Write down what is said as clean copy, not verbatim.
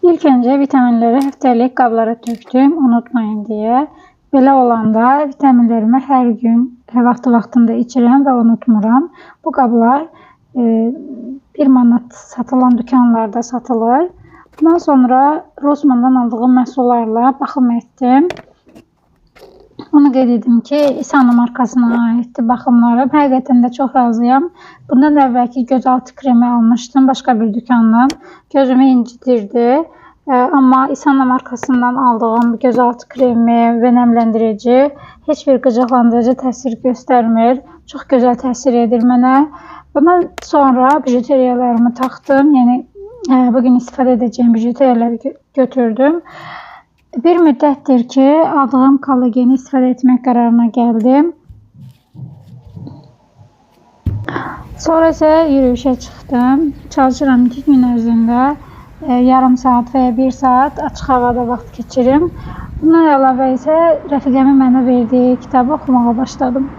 İlk önce vitaminleri həftəlik qablara tökdüm, unutmayın deyə. Belə olanda vitaminlərimi hər gün vaxtında içirəm və unutmuram. Bu qablar 1 manat satılan dükanlarda satılır. Bundan sonra Rossmanndan aldığım məhsullarla baxım etdim. Onu qeyd edim ki, İsana markasına aiddir baxımlarım. Həqiqətən də çox razıyam. Bundan əvvəlki gözaltı kremi almışdım başqa bir dükandan. Gözümü incitirdi. Amma İsana markasından aldığım gözaltı kremi və nəmləndirici heç bir qıcıqlandırıcı təsir göstərmir. Çox gözəl təsir edir mənə. Bundan sonra bijuteriyalarımı taxdım. Yəni bugün istifadə edəcəyim bijuteriyaları götürdüm. Bir müddətdir ki, aldığım kollageni istifadə etmək qərarına gəldim. Sonra isə yürüyüşə çıxdım. Çalışıram 2 gün ərzində yarım saat və ya 1 saat açıq havada vaxt keçirim. Bundan əlavə isə rəfiqəmin mənə verdiyi kitabı oxumağa başladım.